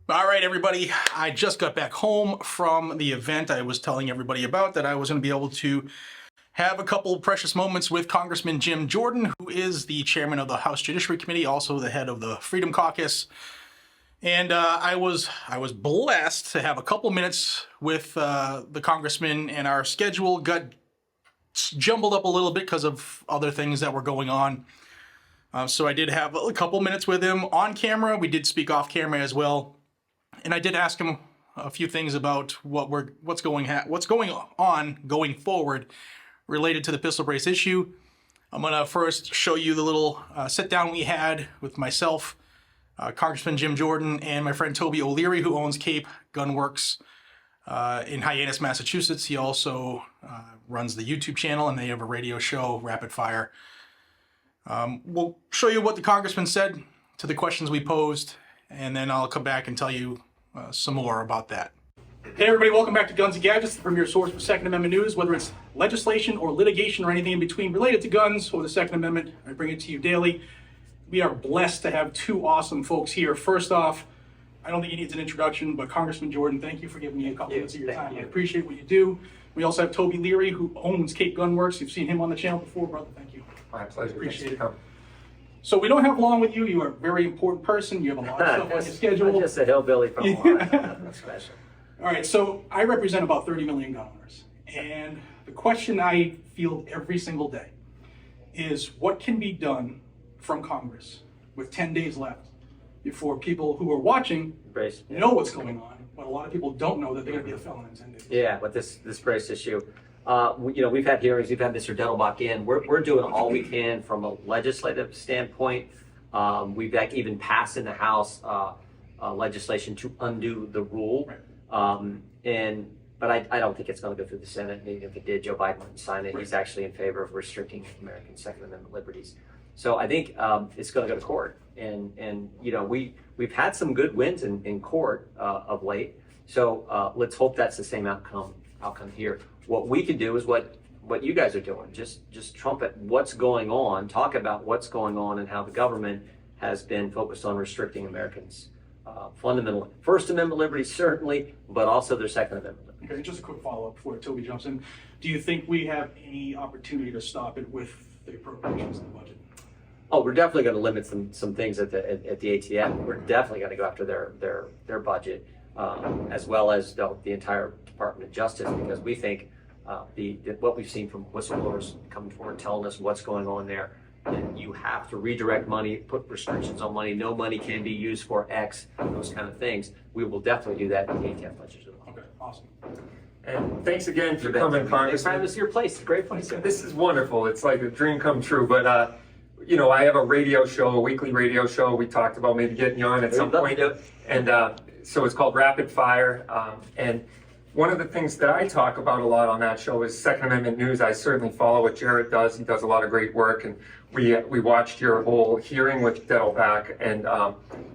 All right, everybody. I just got back home from the event I was telling everybody about that I was going to be able to have a couple precious moments with Congressman Jim Jordan, who is the chairman of the House Judiciary Committee, also the head of the Freedom Caucus. And I was blessed to have a couple minutes with the congressman, and our schedule got jumbled up a little bit because of other things that were going on. So I did have a couple minutes with him on camera. We did speak off camera as well. And I did ask him a few things about what's going on going forward related to the pistol brace issue. I'm gonna first show you the little sit down we had with myself, Congressman Jim Jordan, and my friend Toby O'Leary, who owns Cape Gunworks in Hyannis, Massachusetts. He also runs the YouTube channel, and they have a radio show, Rapid Fire. We'll show you what the congressman said to the questions we posed, and then I'll come back and tell you some more about that. Hey everybody, welcome back to Guns and Gadgets, the premier source for Second Amendment news, whether it's legislation or litigation or anything in between related to guns or the Second Amendment. I bring it to you daily. We are blessed to have two awesome folks here. First off, I don't think he needs an introduction, but Congressman Jordan, thank you for giving me a couple minutes of your time. I appreciate what you do. We also have Toby Leary, who owns Cape Gunworks. You've seen him on the channel before, brother. Thank you. My pleasure. Appreciate it. So we don't have long with you. You are a very important person. You have a lot of stuff on your schedule. I'm just a hillbilly from Ohio. Nothing special. All right, so I represent about 30 million gun owners. And the question I field every single day is what can be done from Congress with 10 days left before people who are watching know what's going on, but a lot of people don't know that they're going to be a felon in 10 days. Yeah, with this brace issue. We've had hearings, we've had Mr. Dettelbach in. We're doing all we can from a legislative standpoint. We've even passed in the House legislation to undo the rule. Right. But I don't think it's going to go through the Senate. Maybe if it did, Joe Biden wouldn't sign it. Right. He's actually in favor of restricting American Second Amendment liberties. So I think it's going to go to court. And we've had some good wins in court of late. So let's hope that's the same outcome here. What we can do is what you guys are doing. Just trumpet what's going on, talk about what's going on and how the government has been focused on restricting Americans' fundamental First Amendment liberties, certainly, but also their Second Amendment liberties. Okay, just a quick follow-up before Toby jumps in. Do you think we have any opportunity to stop it with the appropriations in the budget? Oh, we're definitely going to limit some things at the ATF. We're definitely going to go after their budget, as well as the entire Department of Justice, because we think what we've seen from whistleblowers coming forward telling us what's going on there, and you have to redirect money, put restrictions on money, no money can be used for X, those kind of things. We will definitely do that in the ATF budget as well. Okay, awesome. And thanks again for coming, Congressman. This is your place. It's a great place. This is wonderful. It's like a dream come true. But I have a radio show, a weekly radio show. We talked about maybe getting you on at some point. And so it's called Rapid Fire. And one of the things that I talk about a lot on that show is Second Amendment news. I certainly follow what Jared does. He does a lot of great work. And we watched your whole hearing with Dettelbach. And,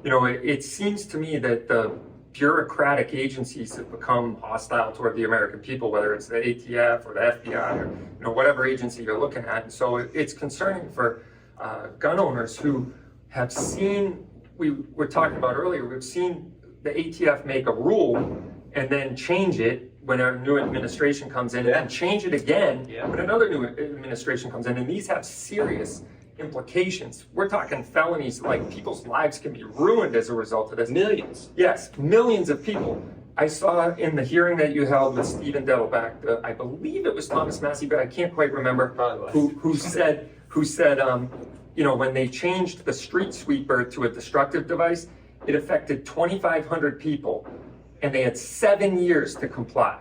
it seems to me that the bureaucratic agencies have become hostile toward the American people, whether it's the ATF or the FBI or whatever agency you're looking at. And so it's concerning for gun owners who have seen, we were talking about earlier, we've seen the ATF make a rule and then change it when a new administration comes in, and then change it again when another new administration comes in. And these have serious implications. We're talking felonies, like people's lives can be ruined as a result of this. Millions. Yes, millions of people. I saw in the hearing that you held with Stephen Dettelbach, I believe it was Thomas Massey, but I can't quite remember, who said, when they changed the street sweeper to a destructive device, it affected 2,500 people, and they had 7 years to comply.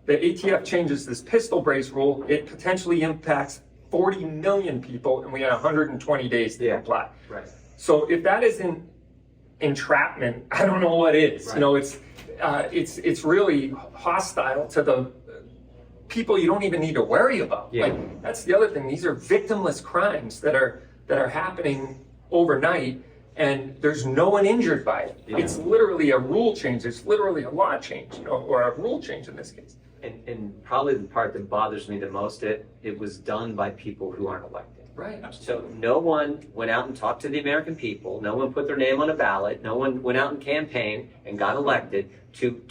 The ATF changes this pistol brace rule, it potentially impacts 40 million people, and we had 120 days to comply. Right. So if that isn't entrapment, I don't know what is. Right. It's really hostile to the people you don't even need to worry about. Yeah. Like, that's the other thing. These are victimless crimes that are happening overnight, and there's no one injured by it. Yeah. It's literally a rule change. It's literally a law change, or a rule change in this case. And probably the part that bothers me the most, it was done by people who aren't elected. Right. So no one went out and talked to the American people. No one put their name on a ballot. No one went out and campaigned and got elected to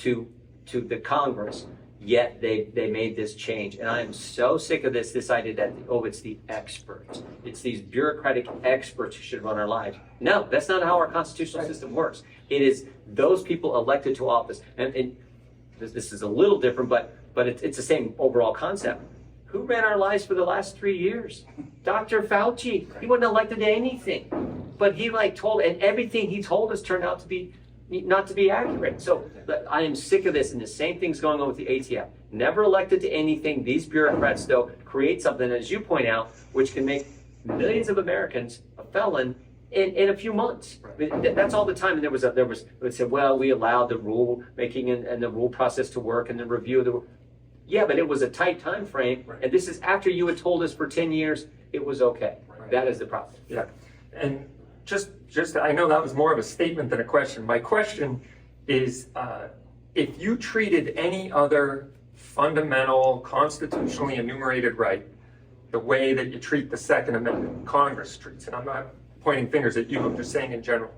the Congress. Yet they made this change. And I am so sick of this idea that, oh, it's the experts. It's these bureaucratic experts who should run our lives. No, that's not how our constitutional system works. It is those people elected to office. And this is a little different, but it's the same overall concept. Who ran our lives for the last 3 years? Dr. Fauci. He wasn't elected to anything. But he told, and everything he told us turned out to be not to be accurate. So I am sick of this, and the same thing's going on with the ATF. Never elected to anything. These bureaucrats, though, create something, as you point out, which can make millions of Americans a felon in a few months. I mean, that's all the time. And they said, well, we allowed the rule making and the rule process to work and the review of the. Yeah, but it was a tight time frame, and this is after you had told us for 10 years it was okay. That is the problem. Yeah, and just I know that was more of a statement than a question. My question is, if you treated any other fundamental, constitutionally enumerated right the way that you treat the Second Amendment, Congress treats, and I'm not pointing fingers at you, I'm just saying in general,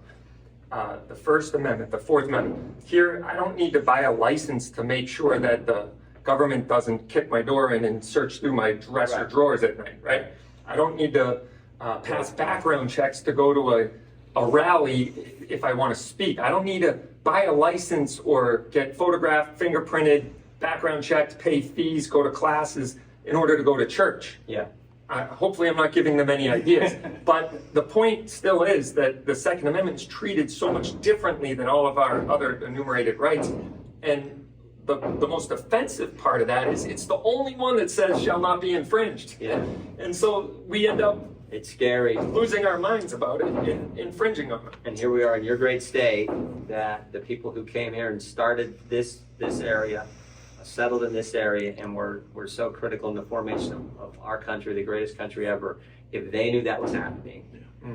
the First Amendment, the Fourth Amendment, here I don't need to buy a license to make sure that the government doesn't kick my door in and search through my dresser drawers at night, right? I don't need to pass background checks to go to a rally if I want to speak. I don't need to buy a license or get photographed, fingerprinted, background checked, pay fees, go to classes in order to go to church. Yeah. Hopefully I'm not giving them any ideas, but the point still is that the Second Amendment is treated so much differently than all of our other enumerated rights. And the most offensive part of that is it's the only one that says shall not be infringed. Yeah. And so we end up It's scary. losing our minds about it and infringing on it. And here we are in your great state, that the people who came here and started this area, settled in this area, and were so critical in the formation of our country, the greatest country ever. If they knew that was happening,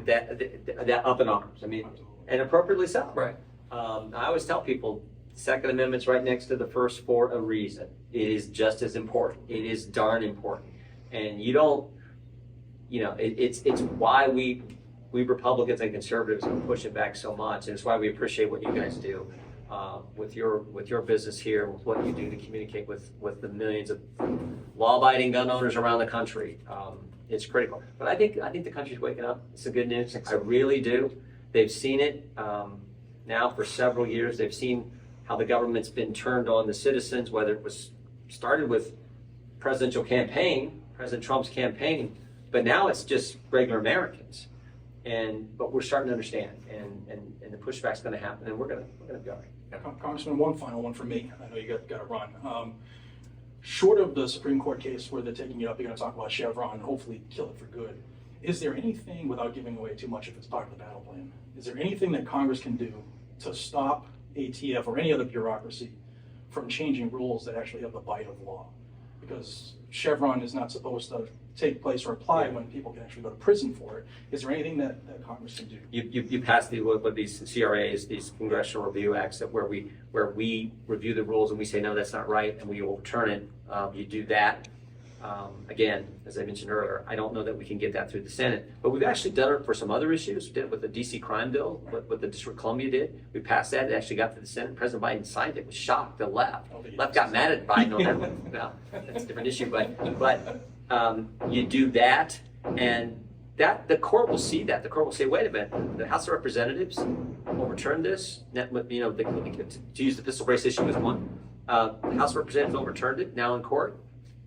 that up in arms. I mean, and appropriately so. Right. I always tell people, Second Amendment's right next to the first for a reason. It is just as important. It is darn important. And you don't, it's why we Republicans and conservatives push it back so much. And it's why we appreciate what you guys do with your business here, with what you do to communicate with the millions of law-abiding gun owners around the country. It's critical. But I think the country's waking up. It's the good news. I really do. They've seen it now for several years. They've seen how the government's been turned on the citizens, whether it was started with President Trump's campaign, but now it's just regular Americans. But we're starting to understand, and the pushback's going to happen, and we're going to be all right. Yeah, Congressman, one final one for me. I know you got to run. Short of the Supreme Court case where they're taking it up, you're going to talk about Chevron and hopefully kill it for good. Is there anything, without giving away too much if it's part of the battle plan, is there anything that Congress can do to stop ATF or any other bureaucracy from changing rules that actually have the bite of law? Because Chevron is not supposed to take place or apply when people can actually go to prison for it. Is there anything that Congress can do? You passed these CRAs, these Congressional Review Acts, where we review the rules and we say no, that's not right, and we overturn it. You do that. Again, as I mentioned earlier, I don't know that we can get that through the Senate, but we've actually done it for some other issues. We did it with the DC crime bill, what the District of Columbia did. We passed that. It actually got to the Senate. President Biden signed it. Was shocked. The left got mad at Biden on that one. No, that's a different issue. But you do that, and that the court will see that. The court will say, wait a minute, the House of Representatives overturned this. To use the pistol brace issue as one, the House of Representatives overturned it. Now in court.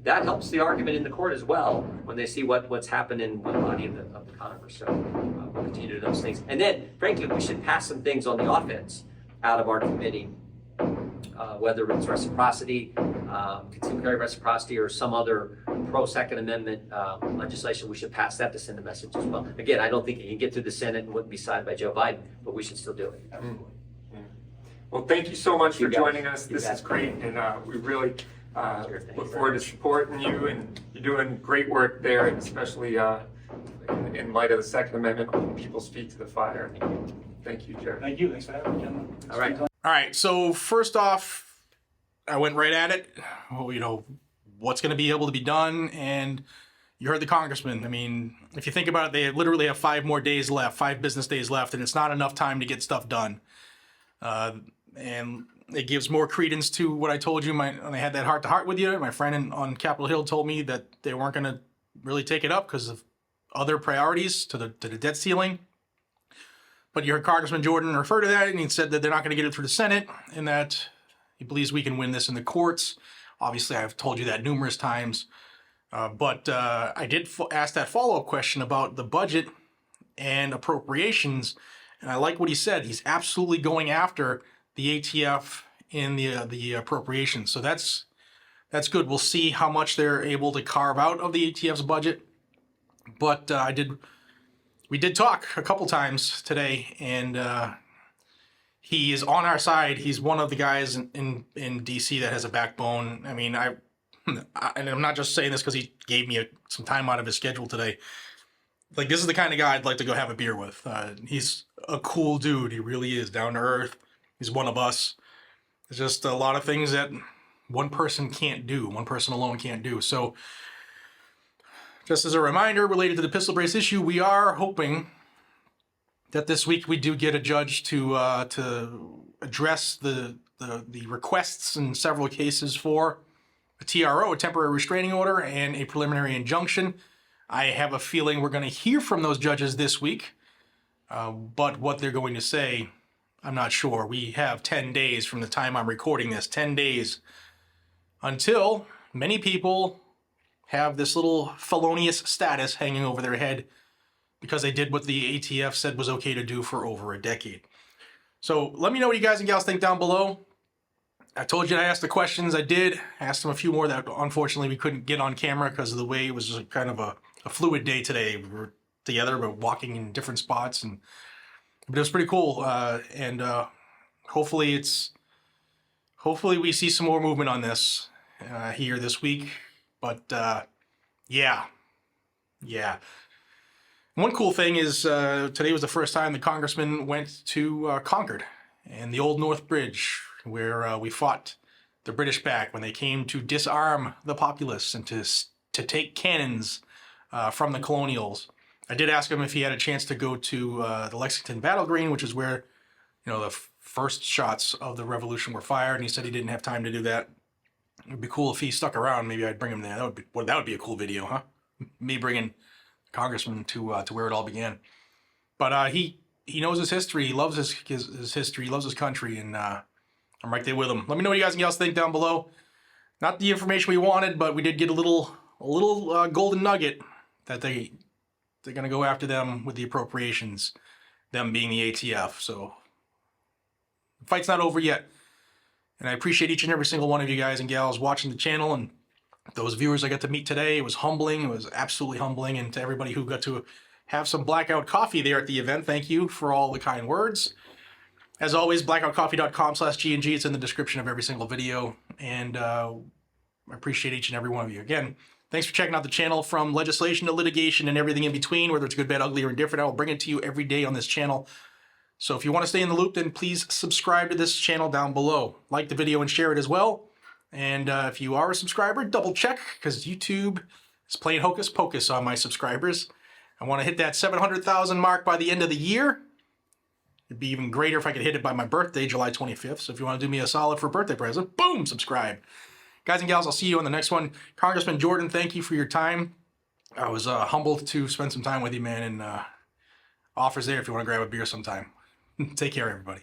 That helps the argument in the court as well when they see what's happened in one body of the Congress. So we'll continue to do those things. And then, frankly, we should pass some things on the offense out of our committee, whether it's reciprocity, concealed carry reciprocity, or some other pro-Second Amendment legislation. We should pass that to send a message as well. Again, I don't think it can get through the Senate and wouldn't be signed by Joe Biden, but we should still do it. Absolutely. Well, thank you so much for joining us. This is great, and we really look forward to supporting you, and you're doing great work there, and especially in light of the Second Amendment, when people speak to the fire. Thank you, Jared. Thank you. Thanks for having me, gentlemen. All right. All right. So first off, I went right at it. What's going to be able to be done, and You heard the congressman. I mean, if you think about it, they literally have 5 more days left, 5 business days left, and it's not enough time to get stuff done. And it gives more credence to what I told you when I had that heart-to-heart with you. My friend on Capitol Hill told me that they weren't going to really take it up because of other priorities to the debt ceiling. But you heard Congressman Jordan refer to that, and he said that they're not going to get it through the Senate, and that he believes we can win this in the courts. Obviously, I've told you that numerous times. But I did ask that follow-up question about the budget and appropriations, and I like what he said. He's absolutely going after the ATF in the appropriations. So that's good. We'll see how much they're able to carve out of the ATF's budget. But we did talk a couple times today, and he is on our side. He's one of the guys in DC that has a backbone. I mean, and I'm not just saying this because he gave me some time out of his schedule today. Like, this is the kind of guy I'd like to go have a beer with. He's a cool dude. He really is, down to earth. He's one of us. There's just a lot of things that one person can't do. One person alone can't do. So, just as a reminder related to the pistol brace issue, we are hoping that this week we do get a judge to address the requests in several cases for a TRO, a temporary restraining order, and a preliminary injunction. I have a feeling we're going to hear from those judges this week, but what they're going to say, I'm not sure. We have 10 days from the time I'm recording this, 10 days, until many people have this little felonious status hanging over their head because they did what the ATF said was okay to do for over a decade. So let me know what you guys and gals think down below. I told you I asked the questions. I did. I asked them a few more that unfortunately we couldn't get on camera because of the way it was just kind of a fluid day today. We were together, but walking in different spots, but it was pretty cool. And hopefully we see some more movement on this here this week. But yeah. One cool thing is today was the first time the congressman went to Concord and the Old North Bridge, where we fought the British back when they came to disarm the populace and to take cannons from the colonials. I did ask him if he had a chance to go to the Lexington Battle Green, which is where the first shots of the Revolution were fired, and he said he didn't have time to do that. It would be cool if he stuck around. Maybe I'd bring him there. That would be a cool video, huh? Me bringing the congressman to where it all began. But he knows his history. He loves his history. He loves his country, and I'm right there with him. Let me know what you guys and gals think down below. Not the information we wanted, but we did get a little golden nugget that they're going to go after them with the appropriations, them being the ATF. So the fight's not over yet. And I appreciate each and every single one of you guys and gals watching the channel, and those viewers I got to meet today. It was humbling. It was absolutely humbling. And to everybody who got to have some Blackout Coffee there at the event, thank you for all the kind words. As always, blackoutcoffee.com/GNG. It's in the description of every single video. And I appreciate each and every one of you. Again, thanks for checking out the channel, from legislation to litigation and everything in between, whether it's good, bad, ugly, or indifferent. I will bring it to you every day on this channel. So if you want to stay in the loop, then please subscribe to this channel down below. Like the video and share it as well. And if you are a subscriber, double check, because YouTube is playing hocus pocus on my subscribers. I want to hit that 700,000 mark by the end of the year. It'd be even greater if I could hit it by my birthday, July 25th. So if you want to do me a solid for a birthday present, boom, subscribe. Guys and gals, I'll see you on the next one. Congressman Jordan, thank you for your time. I was humbled to spend some time with you, man, and offers there if you want to grab a beer sometime. Take care, everybody.